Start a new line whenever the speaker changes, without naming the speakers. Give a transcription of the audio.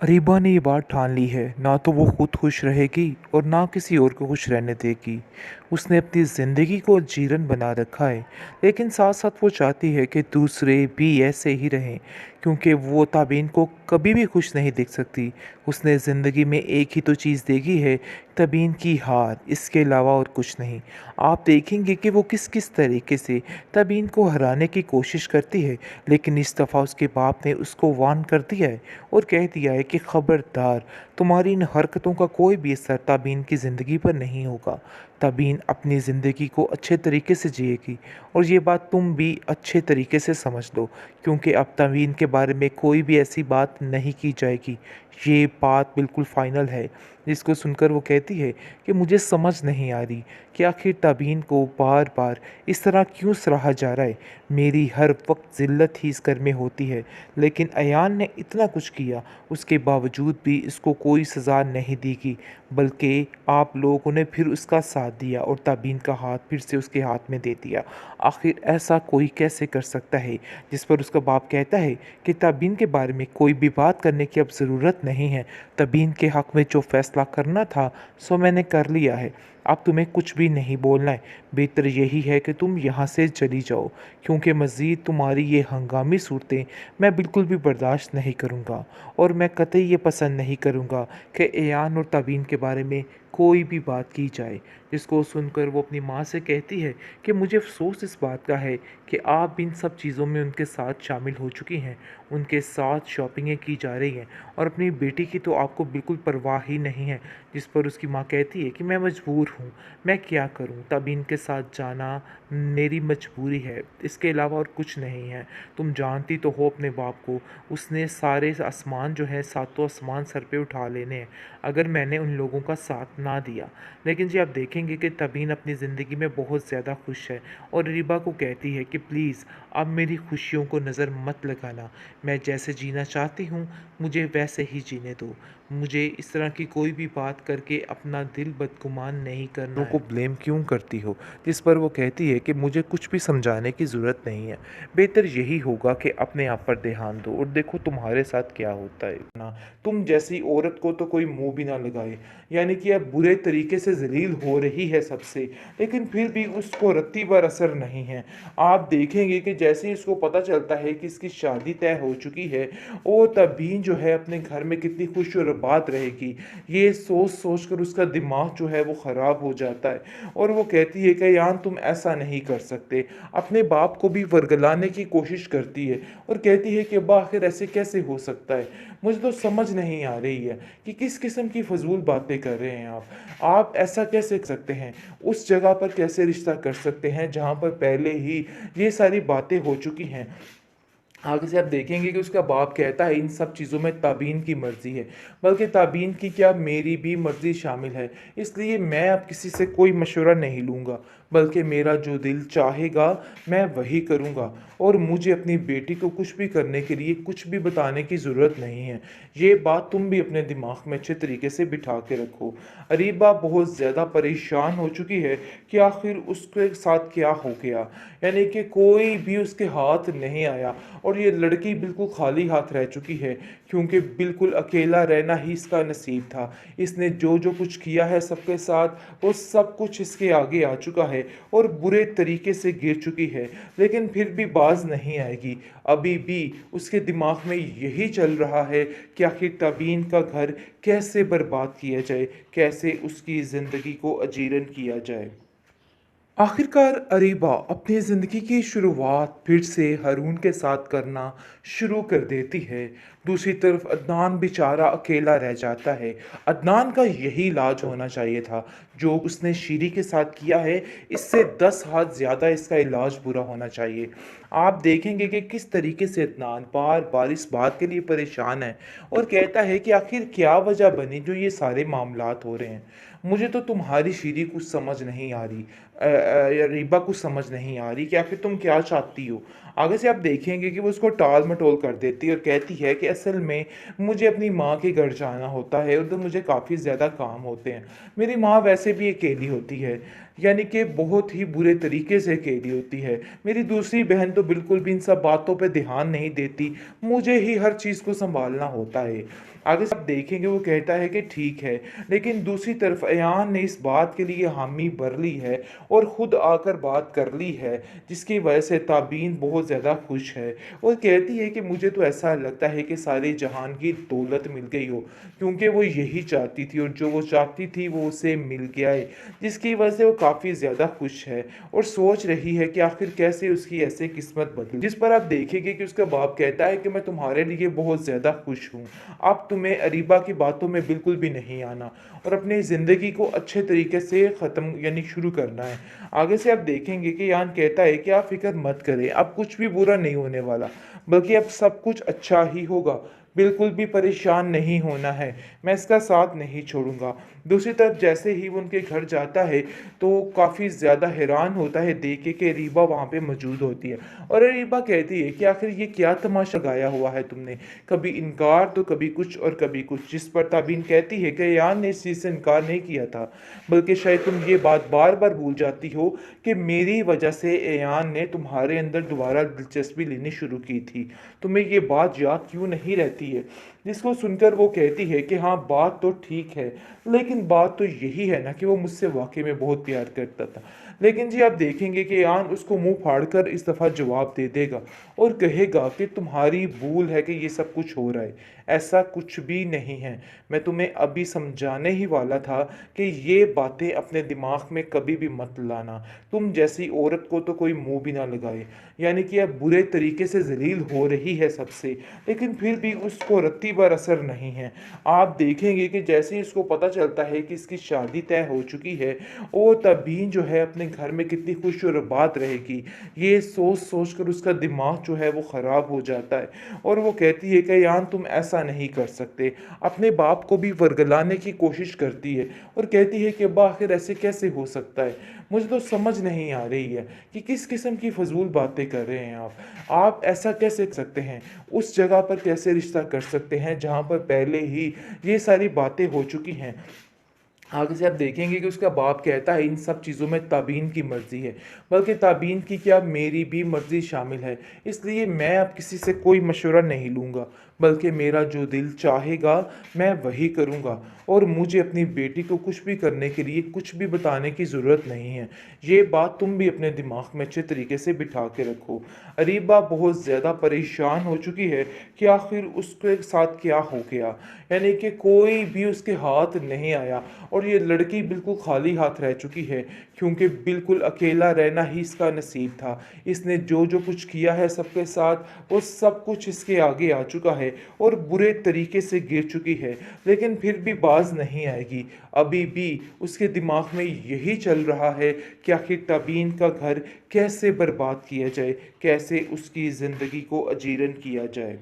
रीबा ने ये बात ठान ली है, ना तो वो खुद खुश रहेगी और ना किसी और को खुश रहने देगी। उसने अपनी ज़िंदगी को जीवन बना रखा है, लेकिन साथ साथ वो चाहती है कि दूसरे भी ऐसे ही रहें, क्योंकि वो ताबीन को कभी भी खुश नहीं देख सकती। उसने ज़िंदगी में एक ही तो चीज़ देखी है, तबीन की हार, इसके अलावा और कुछ नहीं। आप देखेंगे कि वो किस किस तरीके से तबीन को हराने की कोशिश करती है, लेकिन इस दफ़ा उसके बाप ने उसको वार्न कर दिया है और कह दिया है कि खबरदार, तुम्हारी इन हरकतों का कोई भी असर तबीन की ज़िंदगी पर नहीं होगा। तबीन अपनी ज़िंदगी को अच्छे तरीके से जिएगी और ये बात तुम भी अच्छे तरीके से समझ लो, क्योंकि अब तबीन के बारे में कोई भी ऐसी बात नहीं की जाएगी। ये बात बिल्कुल फाइनल है। जिसको सुनकर वो कहती है कि मुझे समझ नहीं आ रही कि आखिर तबीन को बार बार इस तरह क्यों सराहा जा रहा है। मेरी हर वक्त ज़िल्लत ही इस घर में होती है, लेकिन अयान ने इतना कुछ किया, उसके बावजूद भी इसको कोई सज़ा नहीं दी गई, बल्कि आप लोगों ने फिर उसका साथ दिया और तबीन का हाथ फिर से उसके हाथ में दे दिया। आखिर ऐसा कोई कैसे कर सकता है? जिस पर उसका बाप कहता है कि तबीन के बारे में कोई भी बात करने की अब ज़रूरत नहीं है। तबीन के हक़ में जो फ़ैसला करना था सो मैंने कर लिया है। अब तुम्हें कुछ भी नहीं बोलना है। बेहतर यही है कि तुम यहाँ से चली जाओ, क्योंकि मज़ीद तुम्हारी ये हंगामी सूरतें मैं बिल्कुल भी बर्दाश्त नहीं करूँगा और मैं कतई ये पसंद नहीं करूँगा कि एयान और तबीन के बारे में कोई भी बात की जाए। जिसको सुनकर वो अपनी माँ से कहती है कि मुझे अफसोस इस बात का है कि आप इन सब चीज़ों में उनके साथ शामिल हो चुकी हैं, उनके साथ शॉपिंगें की जा रही हैं और अपनी बेटी की तो आपको बिल्कुल परवाह ही नहीं है। जिस पर उसकी माँ कहती है कि मैं मजबूर हूँ, मैं क्या करूँ, तब इनके साथ जाना मेरी मजबूरी है, इसके अलावा और कुछ नहीं है। तुम जानती तो हो अपने बाप को, उसने सारे आसमान जो है, सातों आसमान सर पे उठा लेने हैं अगर मैंने उन लोगों का साथ ना दिया। लेकिन जी आप देखेंगे कि तबीन अपनी ज़िंदगी में बहुत ज़्यादा खुश है और रिबा को कहती है कि प्लीज़ अब मेरी खुशियों को नज़र मत लगाना, मैं जैसे जीना चाहती हूँ मुझे वैसे ही जीने दो, मुझे इस तरह की कोई भी बात करके अपना दिल बदगुमान नहीं करना है। को ब्लेम क्यों करती हो? जिस पर वो कहती है कि मुझे कुछ भी समझाने की ज़रूरत नहीं है, बेहतर यही होगा कि अपने आप पर ध्यान दो और देखो तुम्हारे साथ क्या होता है ना। तुम जैसी औरत को तो कोई मुंह भी ना लगाए, यानी कि अब बुरे तरीके से जलील हो रही है सबसे, लेकिन फिर भी उसको रत्ती भर असर नहीं है। आप देखेंगे कि जैसे ही उसको पता चलता है कि इसकी शादी तय हो चुकी है, वो तभी जो है अपने घर में कितनी खुश और आबाद रहेगी, ये सोच सोच कर उसका दिमाग जो है वो ख़राब हो जाता है और वो कहती है कि यार तुम ऐसा नहीं कर सकते। अपने बाप को भी वर्गलाने की कोशिश करती है और कहती है कि अब्बा आखिर ऐसे कैसे हो सकता है, मुझे तो समझ नहीं आ रही है कि किस किस्म की फजूल बातें कर रहे हैं आप ऐसा कैसे कर सकते हैं, उस जगह पर कैसे रिश्ता कर सकते हैं जहाँ पर पहले ही ये सारी बातें हो चुकी हैं। आगे से आप देखेंगे कि उसका बाप कहता है इन सब चीज़ों में ताबीन की मर्ज़ी है, बल्कि ताबीन की क्या मेरी भी मर्ज़ी शामिल है, इसलिए मैं अब किसी से कोई मशवरा नहीं लूँगा, बल्कि मेरा जो दिल चाहेगा मैं वही करूँगा और मुझे अपनी बेटी को कुछ भी करने के लिए कुछ भी बताने की ज़रूरत नहीं है। ये बात तुम भी अपने दिमाग में अच्छे तरीके से बिठा के रखो। अरीबा बहुत ज़्यादा परेशान हो चुकी है कि आखिर उसके साथ क्या हो गया, यानी कि कोई भी उसके हाथ नहीं आया और ये लड़की बिल्कुल खाली हाथ रह चुकी है, क्योंकि बिल्कुल अकेला रहना ही इसका नसीब था। इसने जो जो कुछ किया है सबके साथ वो सब कुछ इसके आगे आ चुका है और बुरे तरीके से गिर चुकी है, लेकिन फिर भी बाज नहीं आएगी। अभी भी उसके दिमाग में यही चल रहा है कि आखिर तबीन का घर कैसे बर्बाद किया जाए, कैसे उसकी ज़िंदगी को अजीरन किया जाए। आखिरकार अरीबा अपनी ज़िंदगी की शुरुआत फिर से हारून के साथ करना शुरू कर देती है। दूसरी तरफ अदनान बेचारा अकेला रह जाता है। अदनान का यही इलाज होना चाहिए था, जो उसने शीरी के साथ किया है इससे 10 हाथ ज़्यादा इसका इलाज बुरा होना चाहिए। आप देखेंगे कि किस तरीके से अदनान बार बार इस बात के लिए परेशान है और कहता है कि आखिर क्या वजह बनी जो ये सारे मामलात हो रहे हैं। मुझे तो तुम्हारी शीरी कुछ समझ नहीं आ रही, या रीबा कुछ समझ नहीं आ रही कि आखिर तुम क्या चाहती हो। आगे से आप देखेंगे कि वो उसको टाल मटोल कर देती है और कहती है कि असल में मुझे अपनी माँ के घर जाना होता है, उधर मुझे काफ़ी ज़्यादा काम होते हैं, मेरी माँ वैसे भी अकेली होती है। यानी कि बहुत ही बुरे तरीके से अकेली होती है। मेरी दूसरी बहन तो बिल्कुल भी इन सब बातों पे ध्यान नहीं देती, मुझे ही हर चीज़ को सँभालना होता है। आगे से आप देखेंगे वो कहता है कि ठीक है, लेकिन दूसरी तरफ अयान ने इस बात के लिए हामी भर ली है और ख़ुद आकर बात कर ली है, जिसकी वजह से ताबीन बहुत ज़्यादा खुश है और कहती है कि मुझे तो ऐसा लगता है कि सारे जहान की दौलत मिल गई हो, क्योंकि वो यही चाहती थी और जो वो चाहती थी वो उसे मिल गया है, जिसकी वजह से वो काफ़ी ज़्यादा खुश है और सोच रही है कि आखिर कैसे उसकी ऐसे किस्मत बदली। जिस पर आप देखेंगे कि उसका बाप कहता है कि मैं तुम्हारे लिए बहुत ज़्यादा खुश हूँ, अब तुम्हें अरीबा की बातों में बिल्कुल भी नहीं आना और अपनी ज़िंदगी को अच्छे तरीके से ख़त्म यानी शुरू करना है। आगे से आप देखेंगे कि यान कहता है कि आप फ़िक्र मत करें, अब कुछ भी बुरा नहीं होने वाला, बल्कि अब सब कुछ अच्छा ही होगा। बिल्कुल भी परेशान नहीं होना है, मैं इसका साथ नहीं छोड़ूँगा। दूसरी तरफ जैसे ही वो उनके घर जाता है, तो काफ़ी ज़्यादा हैरान होता है देख के कि अरीबा वहाँ पे मौजूद होती है और अरीबा कहती है कि आखिर ये क्या तमाशा गाया हुआ है तुमने? कभी इनकार तो कभी कुछ और कभी कुछ। जिस पर ताबीन कहती है कि यान ने इस चीज़ से इनकार नहीं किया था, बल्कि शायद तुम ये बात बार-बार भूल जाती हो कि मेरी वजह से एयान ने तुम्हारे अंदर दोबारा दिलचस्पी लेनी शुरू की थी। तुम्हें ये बात याद क्यों नहीं रहती है? जिसको सुनकर वो कहती है कि हाँ, बात तो ठीक है, लेकिन बात तो यही है ना कि वो मुझसे वाक़ई में बहुत प्यार करता था। लेकिन जी आप देखेंगे कि एयान उसको मुँह फाड़कर इस दफ़ा जवाब दे देगा और कहेगा कि तुम्हारी भूल है कि ये सब कुछ हो रहा है, ऐसा कुछ भी नहीं है। मैं तुम्हें अभी समझाने ही वाला था कि ये बातें अपने दिमाग में कभी भी मत लाना। तुम जैसी औरत को तो कोई मुँह भी ना लगाए। यानी कि अब बुरे तरीके से ज़लील हो रही है सबसे, लेकिन फिर भी उसको रत्ती भर असर नहीं है। आप देखेंगे कि जैसे ही उसको पता चलता है कि इसकी शादी तय हो चुकी है, वो तबीन जो है अपने घर में कितनी खुश और आबाद रहेगी, ये सोच-सोच कर उसका दिमाग जो है वो ख़राब हो जाता है और वो कहती है कि यान तुम ऐसा नहीं कर सकते। अपने बाप को भी वर्गलाने की कोशिश करती है और कहती है कि अब्बा आखिर ऐसे कैसे हो सकता है? मुझे तो समझ नहीं आ रही है कि किस किस्म की फ़ज़ूल बातें कर रहे हैं आप। आप ऐसा कैसे कर सकते हैं? उस जगह पर कैसे रिश्ता कर सकते हैं जहाँ पर पहले ही ये सारी बातें हो चुकी हैं? आगे से आप देखेंगे कि उसका बाप कहता है इन सब चीज़ों में ताबीन की मर्ज़ी है, बल्कि ताबीन की क्या मेरी भी मर्ज़ी शामिल है। इसलिए मैं अब किसी से कोई मशवरा नहीं लूँगा, बल्कि मेरा जो दिल चाहेगा मैं वही करूँगा और मुझे अपनी बेटी को कुछ भी करने के लिए कुछ भी बताने की ज़रूरत नहीं है। ये बात तुम भी अपने दिमाग में अच्छे तरीके से बिठा के रखो। अरीबा बहुत ज़्यादा परेशान हो चुकी है कि आखिर उसके साथ क्या हो गया, यानी कि कोई भी उसके हाथ नहीं आया और ये लड़की बिल्कुल खाली हाथ रह चुकी है, क्योंकि बिल्कुल अकेला रहना ही इसका नसीब था। इसने जो-जो कुछ किया है सबके साथ, वो सब कुछ इसके आगे आ चुका है और बुरे तरीके से गिर चुकी है, लेकिन फिर भी बाज़ नहीं आएगी। अभी भी उसके दिमाग में यही चल रहा है कि आखिर तबीन का घर कैसे बर्बाद किया जाए, कैसे उसकी ज़िंदगी को अजीरन किया जाए।